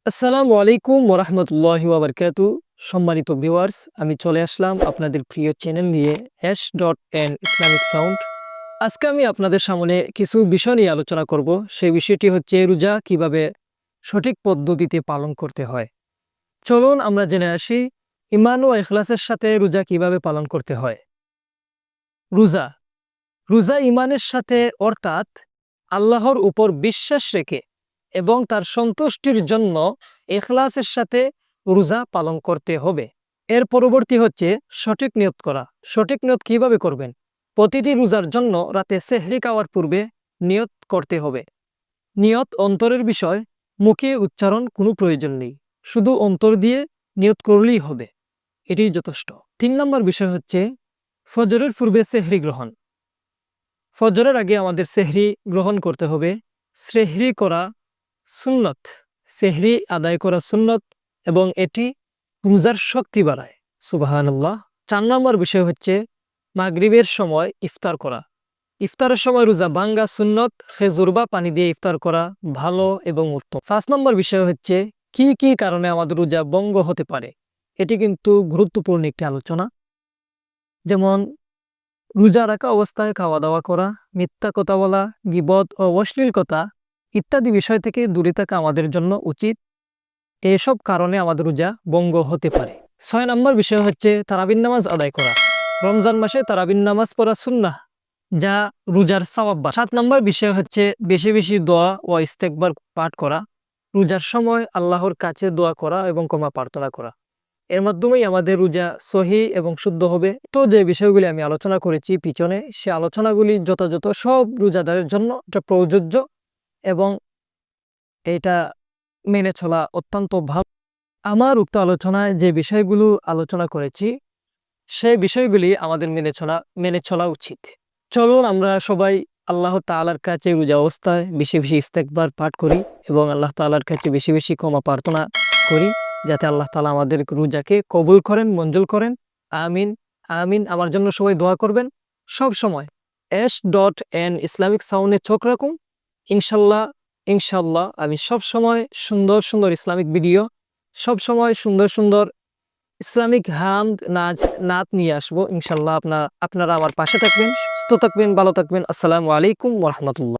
আসসালামু আলাইকুম ওরহমতুল্লাহি ওয়াবারকাতু। সম্মানিত ভিউয়ার্স, আমি চলে আসলাম আপনাদের প্রিয় চ্যানেল নিয়ে এস.এন ইসলামিক সাউন্ড। আজকে আমি আপনাদের সামনে কিছু বিষয় নিয়ে আলোচনা করব। সেই বিষয়টি হচ্ছে রোজা কিভাবে সঠিক পদ্ধতিতে পালন করতে হয়। চলুন আমরা জেনে আসি ঈমান ও ইখলাসের সাথে রোজা কিভাবে পালন করতে হয়। রোজা রোজা ঈমানের সাথে, অর্থাৎ আল্লাহর উপর বিশ্বাস রেখে এবং তার সন্তুষ্টির জন্য ইখলাসের সাথে রোজা পালন করতে হবে। এর পরবর্তী হচ্ছে সঠিক নিয়ত করা। সঠিক নিয়ত কিভাবে করবেন? প্রতিটি রোজার জন্য রাতে সেহরি খাওয়ার পূর্বে নিয়ত করতে হবে। নিয়ত অন্তরের বিষয়, মুখে উচ্চারণ কোনো প্রয়োজন নেই, শুধু অন্তর দিয়ে নিয়ত করলেই হবে, এটাই যথেষ্ট। ৩ নম্বর বিষয় হচ্ছে ফজরের পূর্বে সেহরি গ্রহণ। ফজরের আগে আমাদের সেহরি গ্রহণ করতে হবে। সেহরি করা সুন্নত, সেহরি আদায় করা সুন্নত এবং এটি রোজার শক্তি বাড়ায়। সুবহানাল্লাহ। ৪ নম্বর বিষয় হচ্ছে মাগরিবের সময় ইফতার করা। ইফতারের সময় রোজা ভাঙ্গা সুন্নত, খেজুর বা পানি দিয়ে ইফতার করা ভালো এবং উত্তম। ৫ নম্বর বিষয় হচ্ছে কি কি কারণে আমাদের রোজা ভঙ্গ হতে পারে। এটি কিন্তু গুরুত্বপূর্ণ একটি আলোচনা। যেমন রোজা রাখা অবস্থায় খাওয়া দাওয়া করা, মিথ্যা কথা বলা, গীবত ও অশ্লীল কথা ইত্যাদি বিষয় থেকে দূরে থাকা আমাদের জন্য উচিত। এসব কারণে আমাদের রোজা ভঙ্গ হতে পারে। ৬ নম্বর বিষয় হচ্ছে তারাবির নামাজ আদায় করা। রমজান মাসে তারাবির নামাজ পড়া সুন্নাহ, যা রোজার সওয়াব বাড়ায়। ৭ নম্বর বিষয় হচ্ছে বেশি বেশি দোয়া ও ইস্তেগফার পাঠ করা। রোজার সময় আল্লাহর কাছে দোয়া করা এবং ক্ষমা প্রার্থনা করা। এর মাধ্যমেই আমাদের রোজা সহি এবং শুদ্ধ হবে। তো যে বিষয়গুলি আমি আলোচনা করেছি পিছনে, সে আলোচনাগুলি যথাযথ সব রোজাদারের জন্য এটা প্রযোজ্য এবং এটা মেনে চলা অত্যন্ত ভালো। আমার উক্ত আলোচনায় যে বিষয়গুলো আলোচনা করেছি, সেই বিষয়গুলি আমাদের মেনে চলা উচিত। চলুন আমরা সবাই আল্লাহ তাআলার কাছে রোজা অবস্থায় বেশি বেশি ইস্তেগফার পাঠ করি এবং আল্লাহ তাআলার কাছে বেশি বেশি ক্ষমা প্রার্থনা করি, যাতে আল্লাহ তাআলা আমাদের রোজাকে কবুল করেন, মঞ্জুর করেন। আমিন আমিন। আমার জন্য সবাই দোয়া করবেন। সব সময় এস.এন ইসলামিক সাউন্ডে চোখ রাখুন। ইনশাল্লাহ ইনশাল্লাহ আমি সব সময় সুন্দর সুন্দর ইসলামিক ভিডিও, সব সময় সুন্দর সুন্দর ইসলামিক হামদ নাত নিয়ে আসবো। ইনশাল্লাহ আপনারা আমার পাশে থাকবেন, সুস্থ থাকবেন, ভালো থাকবেন। আসসালামু আলাইকুম ওয়া রাহমাতুল্লাহ।